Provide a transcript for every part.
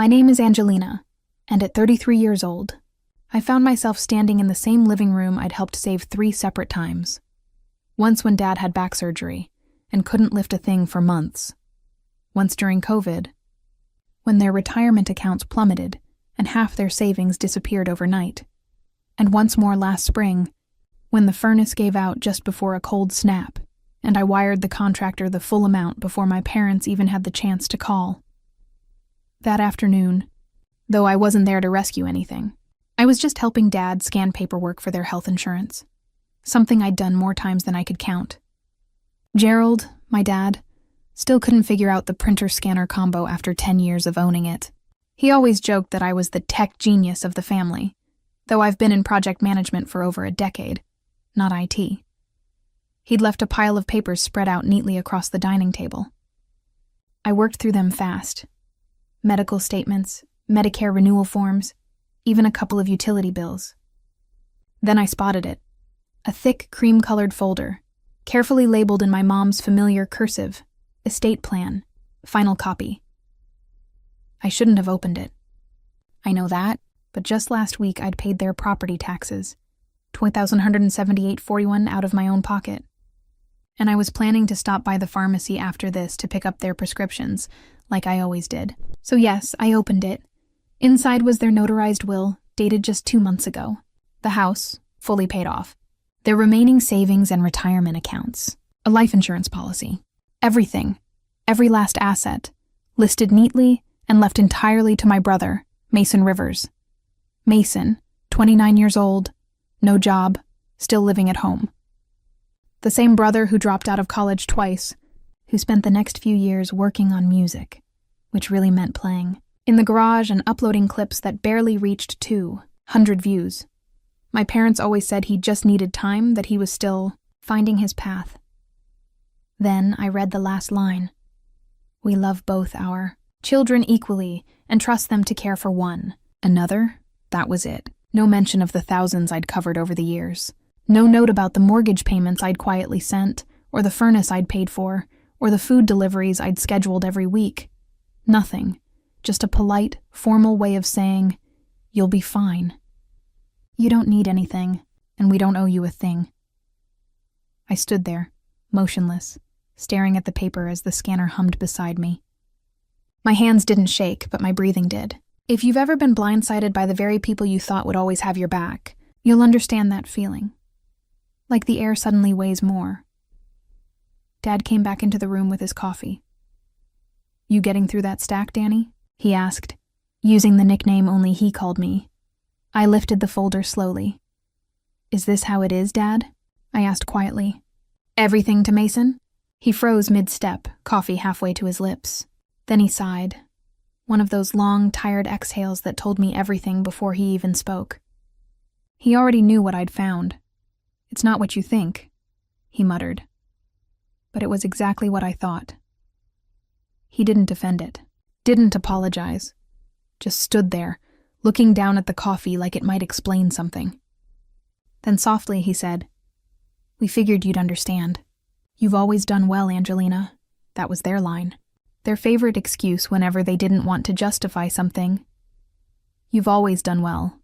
My name is Angelina, and at 33 years old, I found myself standing in the same living room I'd helped save 3 separate times. Once when Dad had back surgery and couldn't lift a thing for months. Once during COVID, when their retirement accounts plummeted and half their savings disappeared overnight. And once more last spring, when the furnace gave out just before a cold snap, and I wired the contractor the full amount before my parents even had the chance to call. That afternoon, though I wasn't there to rescue anything, I was just helping Dad scan paperwork for their health insurance, something I'd done more times than I could count. Gerald, my dad, still couldn't figure out the printer-scanner combo after 10 years of owning it. He always joked that I was the tech genius of the family, though I've been in project management for over a decade, not IT. He'd left a pile of papers spread out neatly across the dining table. I worked through them fast. Medical statements, Medicare renewal forms, even a couple of utility bills. Then I spotted it. A thick, cream-colored folder, carefully labeled in my mom's familiar cursive, estate plan, final copy. I shouldn't have opened it. I know that, but just last week I'd paid their property taxes, $2,178.41 out of my own pocket. And I was planning to stop by the pharmacy after this to pick up their prescriptions, like I always did. So yes, I opened it. Inside was their notarized will, dated just 2 months ago. The house, fully paid off. Their remaining savings and retirement accounts. A life insurance policy. Everything, every last asset, listed neatly and left entirely to my brother, Mason Rivers. Mason, 29 years old, no job, still living at home. The same brother who dropped out of college twice, who spent the next few years working on music, which really meant playing, in the garage and uploading clips that barely reached 200 views. My parents always said he just needed time, that he was still finding his path. Then I read the last line. We love both our children equally and trust them to care for one. Another, that was it. No mention of the thousands I'd covered over the years. No note about the mortgage payments I'd quietly sent, or the furnace I'd paid for, or the food deliveries I'd scheduled every week. Nothing. Just a polite, formal way of saying, you'll be fine. You don't need anything, and we don't owe you a thing. I stood there, motionless, staring at the paper as the scanner hummed beside me. My hands didn't shake, but my breathing did. If you've ever been blindsided by the very people you thought would always have your back, you'll understand that feeling. Like the air suddenly weighs more. Dad came back into the room with his coffee. You getting through that stack, Danny? He asked, using the nickname only he called me. I lifted the folder slowly. Is this how it is, Dad? I asked quietly. Everything to Mason? He froze mid-step, coffee halfway to his lips. Then he sighed. One of those long, tired exhales that told me everything before he even spoke. He already knew what I'd found. It's not what you think, he muttered. But it was exactly what I thought. He didn't defend it, didn't apologize, just stood there, looking down at the coffee like it might explain something. Then softly he said, We figured you'd understand. You've always done well, Angelina. That was their line. Their favorite excuse whenever they didn't want to justify something. You've always done well.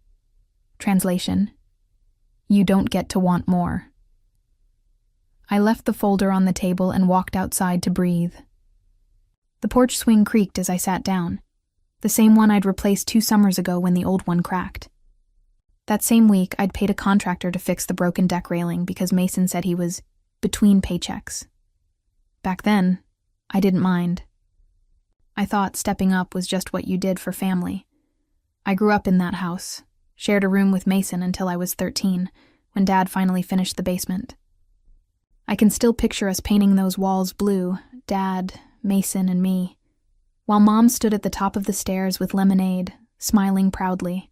Translation: You don't get to want more. I left the folder on the table and walked outside to breathe. The porch swing creaked as I sat down, the same one I'd replaced 2 summers ago when the old one cracked. That same week, I'd paid a contractor to fix the broken deck railing because Mason said he was between paychecks. Back then, I didn't mind. I thought stepping up was just what you did for family. I grew up in that house, shared a room with Mason until I was 13, when Dad finally finished the basement. I can still picture us painting those walls blue, Dad, Mason, and me, while Mom stood at the top of the stairs with lemonade, smiling proudly.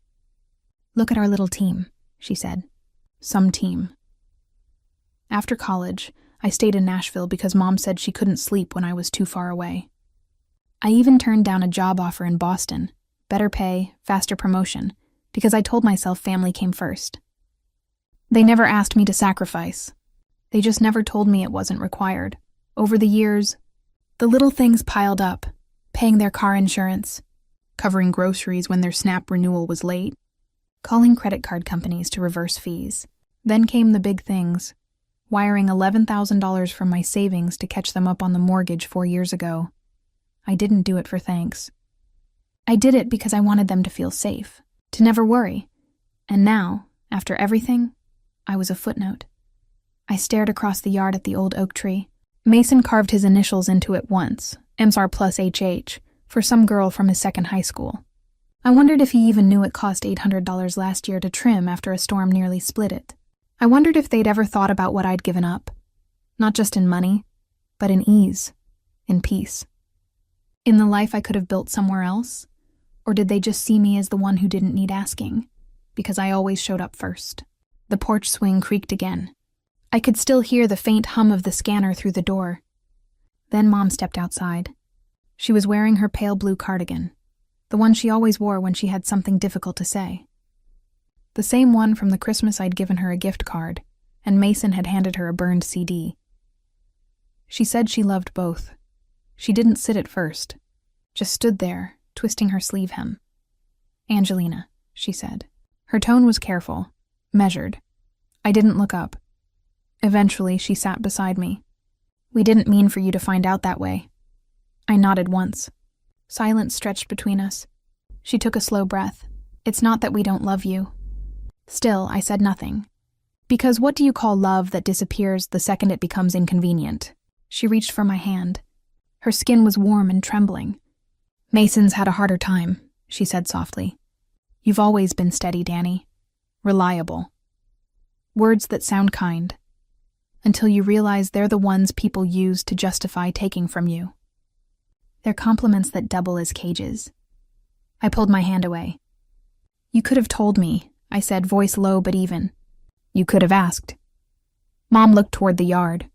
Look at our little team, she said. Some team. After college, I stayed in Nashville because Mom said she couldn't sleep when I was too far away. I even turned down a job offer in Boston, better pay, faster promotion, because I told myself family came first. They never asked me to sacrifice. They just never told me it wasn't required. Over the years, the little things piled up, paying their car insurance, covering groceries when their SNAP renewal was late, calling credit card companies to reverse fees. Then came the big things, wiring $11,000 from my savings to catch them up on the mortgage 4 years ago. I didn't do it for thanks. I did it because I wanted them to feel safe, to never worry. And now, after everything, I was a footnote. I stared across the yard at the old oak tree. Mason carved his initials into it once, MSR plus HH, for some girl from his second high school. I wondered if he even knew it cost $800 last year to trim after a storm nearly split it. I wondered if they'd ever thought about what I'd given up. Not just in money, but in ease, in peace. In the life I could have built somewhere else? Or did they just see me as the one who didn't need asking? Because I always showed up first. The porch swing creaked again. I could still hear the faint hum of the scanner through the door. Then Mom stepped outside. She was wearing her pale blue cardigan, the one she always wore when she had something difficult to say. The same one from the Christmas I'd given her a gift card, and Mason had handed her a burned CD. She said she loved both. She didn't sit at first, just stood there, twisting her sleeve hem. "Angelina," she said. Her tone was careful, measured. I didn't look up. Eventually, she sat beside me. "We didn't mean for you to find out that way." I nodded once. Silence stretched between us. She took a slow breath. "It's not that we don't love you." Still, I said nothing. Because what do you call love that disappears the second it becomes inconvenient? She reached for my hand. Her skin was warm and trembling. "Mason's had a harder time," she said softly. "You've always been steady, Danny. Reliable." Words that sound kind. Until you realize they're the ones people use to justify taking from you. They're compliments that double as cages. I pulled my hand away. "You could have told me," I said, voice low but even. "You could have asked." Mom looked toward the yard.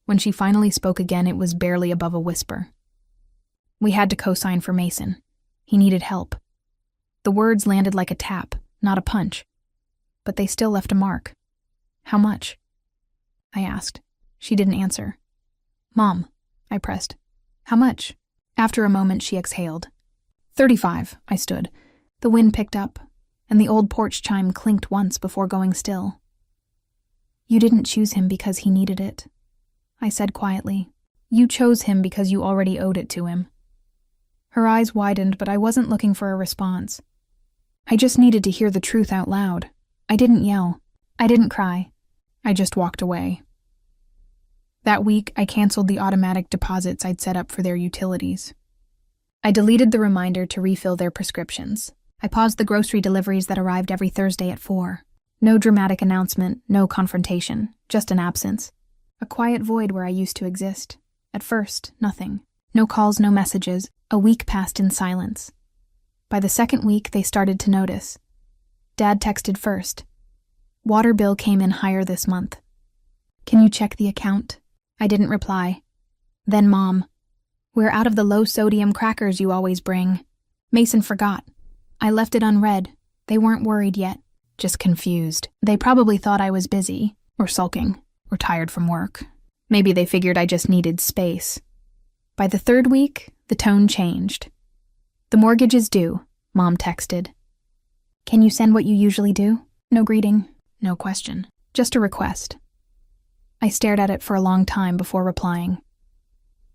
When she finally spoke again, it was barely above a whisper. "We had to co-sign for Mason. He needed help." The words landed like a tap, not a punch. But they still left a mark. "How much?" I asked. She didn't answer. "Mom," I pressed. "How much?" After a moment, she exhaled. 35, I stood. The wind picked up, and the old porch chime clinked once before going still. "You didn't choose him because he needed it," I said quietly. "You chose him because you already owed it to him." Her eyes widened, but I wasn't looking for a response. I just needed to hear the truth out loud. I didn't yell. I didn't cry. I just walked away. That week, I canceled the automatic deposits I'd set up for their utilities. I deleted the reminder to refill their prescriptions. I paused the grocery deliveries that arrived every Thursday at 4. No dramatic announcement, no confrontation, just an absence. A quiet void where I used to exist. At first, nothing. No calls, no messages. A week passed in silence. By the second week, they started to notice. Dad texted first. "Water bill came in higher this month. Can you check the account?" I didn't reply. Then Mom. "We're out of the low-sodium crackers you always bring." Mason forgot. I left it unread. They weren't worried yet, just confused. They probably thought I was busy, or sulking, or tired from work. Maybe they figured I just needed space. By the third week, the tone changed. "The mortgage is due," Mom texted. "Can you send what you usually do?" No greeting, no question, just a request. I stared at it for a long time before replying.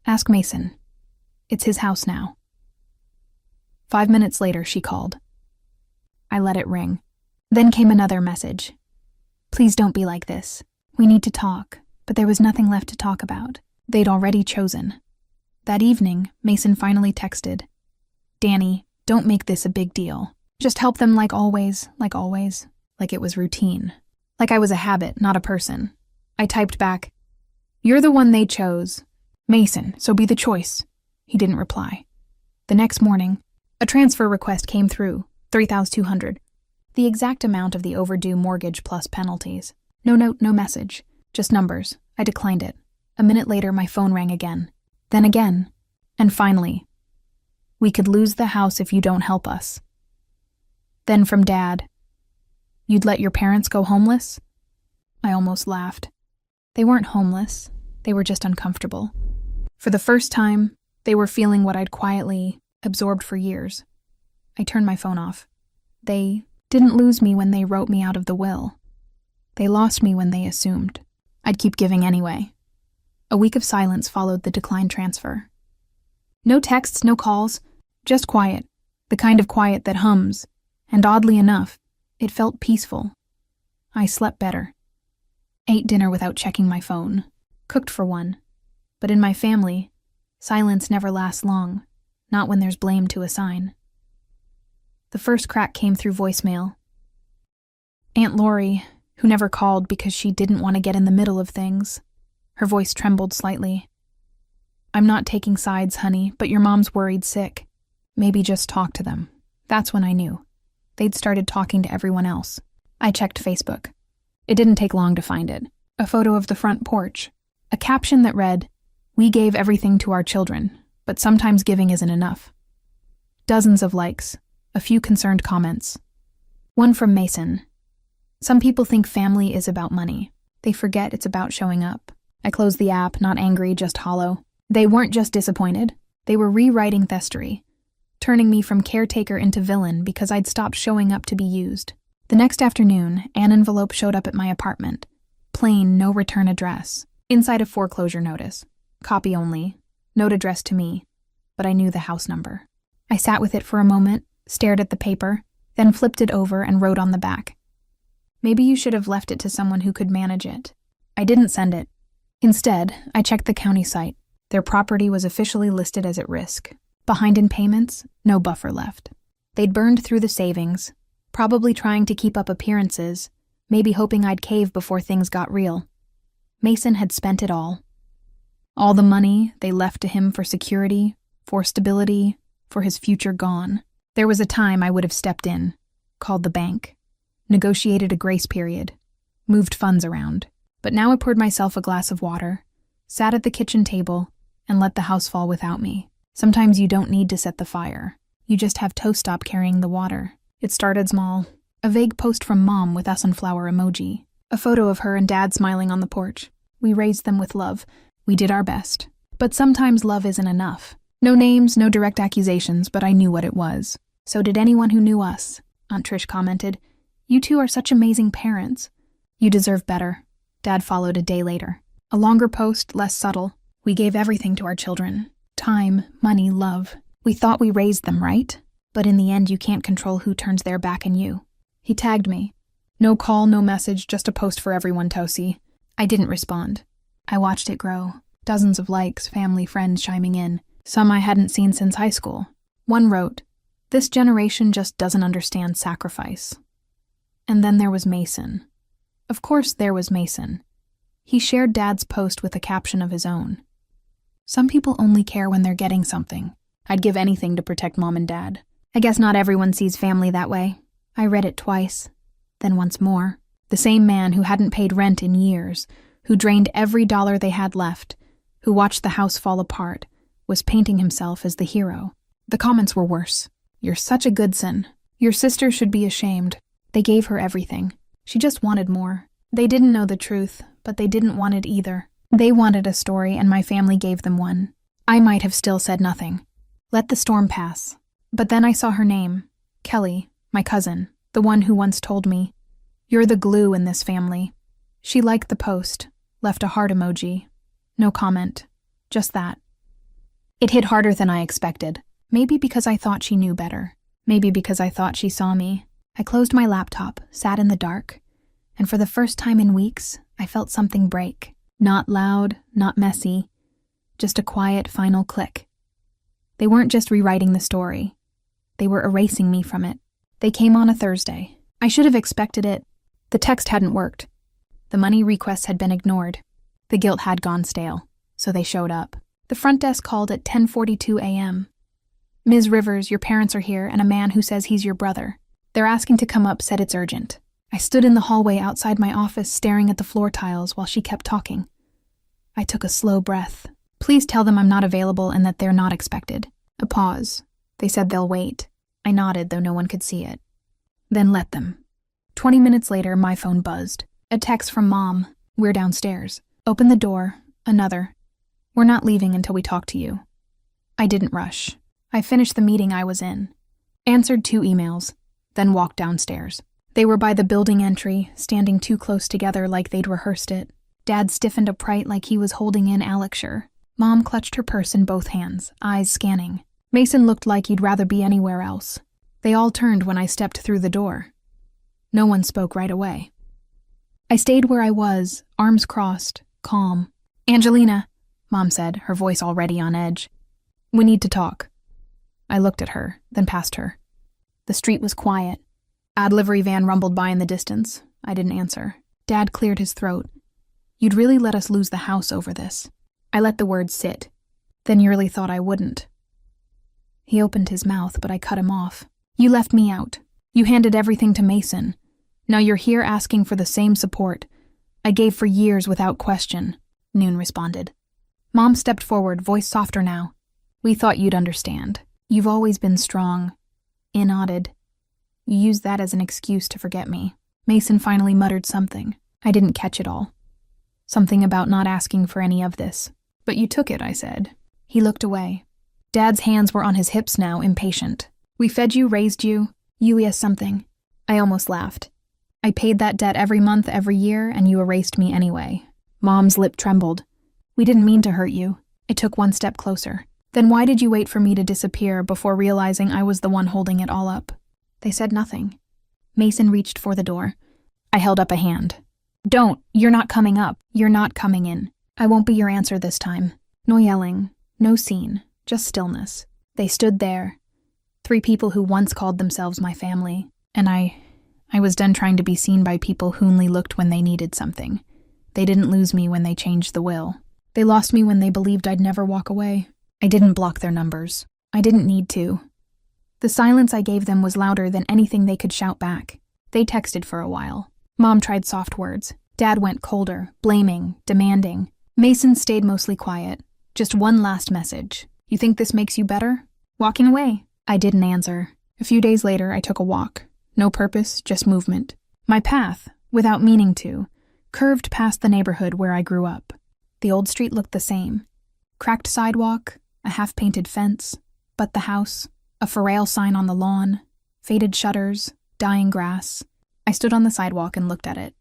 "Ask Mason. It's his house now." 5 minutes later, she called. I let it ring. Then came another message. "Please don't be like this. We need to talk." But there was nothing left to talk about. They'd already chosen. That evening, Mason finally texted, "Danny, don't make this a big deal. Just help them like always, like it was routine. Like I was a habit, not a person." I typed back, "You're the one they chose. Mason, so be the choice." He didn't reply. The next morning, a transfer request came through, $3,200. The exact amount of the overdue mortgage plus penalties. No note, no message, just numbers. I declined it. A minute later, my phone rang again. Then again. And finally, "We could lose the house if you don't help us." Then from Dad, "You'd let your parents go homeless?" I almost laughed. They weren't homeless. They were just uncomfortable. For the first time, they were feeling what I'd quietly absorbed for years. I turned my phone off. They didn't lose me when they wrote me out of the will. They lost me when they assumed I'd keep giving anyway. A week of silence followed the decline transfer. No texts, no calls, just quiet, the kind of quiet that hums, and oddly enough, it felt peaceful. I slept better. Ate dinner without checking my phone. Cooked for one. But in my family, silence never lasts long, not when there's blame to assign. The first crack came through voicemail. Aunt Lori, who never called because she didn't want to get in the middle of things. Her voice trembled slightly. "I'm not taking sides, honey, but your mom's worried sick. Maybe just talk to them." That's when I knew. They'd started talking to everyone else. I checked Facebook. It didn't take long to find it. A photo of the front porch. A caption that read, "We gave everything to our children, but sometimes giving isn't enough." Dozens of likes. A few concerned comments. One from Mason. "Some people think family is about money. They forget it's about showing up." I closed the app, not angry, just hollow. They weren't just disappointed. They were rewriting Thestory, turning me from caretaker into villain because I'd stopped showing up to be used. The next afternoon, an envelope showed up at my apartment. Plain, no return address. Inside a foreclosure notice. Copy only. Note addressed to me. But I knew the house number. I sat with it for a moment, stared at the paper, then flipped it over and wrote on the back. "Maybe you should have left it to someone who could manage it." I didn't send it. Instead, I checked the county site. Their property was officially listed as at risk. Behind in payments, no buffer left. They'd burned through the savings, probably trying to keep up appearances, maybe hoping I'd cave before things got real. Mason had spent it all. All the money they left to him for security, for stability, for his future gone. There was a time I would have stepped in, called the bank, negotiated a grace period, moved funds around. But now I poured myself a glass of water, sat at the kitchen table, and let the house fall without me. Sometimes you don't need to set the fire. You just have toast stop carrying the water. It started small. A vague post from Mom with a sunflower emoji. A photo of her and Dad smiling on the porch. We raised them with love. We did our best. But sometimes love isn't enough. No names, no direct accusations, but I knew what it was. So did anyone who knew us. Aunt Trish commented, "You two are such amazing parents. You deserve better." Dad followed a day later. A longer post, less subtle. "We gave everything to our children. Time, money, love. We thought we raised them, right? But in the end, you can't control who turns their back on you." He tagged me. No call, no message, just a post for everyone, Tosi. I didn't respond. I watched it grow. Dozens of likes, family, friends chiming in. Some I hadn't seen since high school. One wrote, "This generation just doesn't understand sacrifice." And then there was Mason. Of course there was Mason. He shared Dad's post with a caption of his own. "Some people only care when they're getting something. I'd give anything to protect Mom and Dad." I guess not everyone sees family that way. I read it twice, then once more. The same man who hadn't paid rent in years, who drained every dollar they had left, who watched the house fall apart, was painting himself as the hero. The comments were worse. "You're such a good son. Your sister should be ashamed. They gave her everything. She just wanted more." They didn't know the truth, but they didn't want it either. They wanted a story, and my family gave them one. I might have still said nothing. Let the storm pass. But then I saw her name. Kelly, my cousin, the one who once told me, "You're the glue in this family." She liked the post, left a heart emoji. No comment. Just that. It hit harder than I expected. Maybe because I thought she knew better. Maybe because I thought she saw me. I closed my laptop, sat in the dark, and for the first time in weeks, I felt something break. Not loud, not messy, just a quiet final click. They weren't just rewriting the story. They were erasing me from it. They came on a Thursday. I should have expected it. The text hadn't worked. The money requests had been ignored. The guilt had gone stale, so they showed up. The front desk called at 10:42 a.m. "Ms. Rivers, your parents are here, and a man who says he's your brother. They're asking to come up, said it's urgent." I stood in the hallway outside my office staring at the floor tiles while she kept talking. I took a slow breath. "Please tell them I'm not available and that they're not expected." A pause. They said they'll wait. I nodded, though no one could see it. "Then let them." 20 minutes later, my phone buzzed. A text from Mom. "We're downstairs." Open the door. Another. "We're not leaving until we talk to you." I didn't rush. I finished the meeting I was in. Answered 2 emails, then walked downstairs. They were by the building entry, standing too close together like they'd rehearsed it. Dad stiffened upright like he was holding in Alexshire. Mom clutched her purse in both hands, eyes scanning. Mason looked like he'd rather be anywhere else. They all turned when I stepped through the door. No one spoke right away. I stayed where I was, arms crossed, calm. "Angelina," Mom said, her voice already on edge. "We need to talk." I looked at her, then past her. The street was quiet. A delivery van rumbled by in the distance. I didn't answer. Dad cleared his throat. "You'd really let us lose the house over this." I let the words sit. "Then you really thought I wouldn't." He opened his mouth, but I cut him off. "You left me out. You handed everything to Mason. Now you're here asking for the same support I gave for years without question," Noon responded. Mom stepped forward, voice softer now. "We thought you'd understand. You've always been strong." I nodded. "You used that as an excuse to forget me." Mason finally muttered something. I didn't catch it all. Something about not asking for any of this. "But you took it," I said. He looked away. Dad's hands were on his hips now, impatient. "We fed you, raised you. You owe us something." I almost laughed. "I paid that debt every month, every year, and you erased me anyway." Mom's lip trembled. "We didn't mean to hurt you." I took one step closer. "Then why did you wait for me to disappear before realizing I was the one holding it all up?" They said nothing. Mason reached for the door. I held up a hand. "Don't! You're not coming up. You're not coming in. I won't be your answer this time." No yelling, no scene, just stillness. They stood there. 3 people who once called themselves my family, and I was done trying to be seen by people who only looked when they needed something. They didn't lose me when they changed the will. They lost me when they believed I'd never walk away. I didn't block their numbers. I didn't need to. The silence I gave them was louder than anything they could shout back. They texted for a while. Mom tried soft words. Dad went colder, blaming, demanding. Mason stayed mostly quiet. Just one last message. "You think this makes you better?" "Walking away." I didn't answer. A few days later, I took a walk. No purpose, just movement. My path, without meaning to, curved past the neighborhood where I grew up. The old street looked the same. Cracked sidewalk, a half-painted fence, but the house, a for sale sign on the lawn, faded shutters, dying grass. I stood on the sidewalk and looked at it.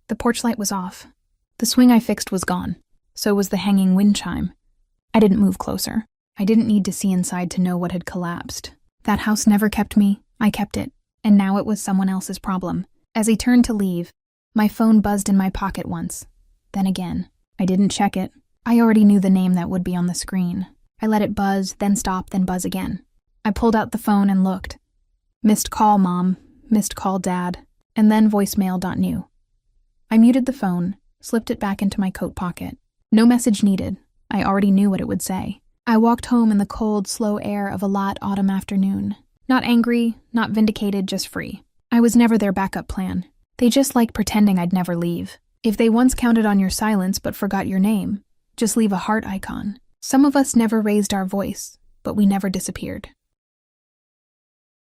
The porch light was off. The swing I fixed was gone. So was the hanging wind chime. I didn't move closer. I didn't need to see inside to know what had collapsed. That house never kept me. I kept it. And now it was someone else's problem. As he turned to leave, my phone buzzed in my pocket once. Then again. I didn't check it. I already knew the name that would be on the screen. I let it buzz, then stop, then buzz again. I pulled out the phone and looked. Missed call, Mom. Missed call, Dad. And then voicemail.new. I muted the phone, slipped it back into my coat pocket. No message needed. I already knew what it would say. I walked home in the cold, slow air of a lot autumn afternoon. Not angry, not vindicated, just free. I was never their backup plan. They just like pretending I'd never leave. If they once counted on your silence but forgot your name, just leave a heart icon. Some of us never raised our voice, but we never disappeared.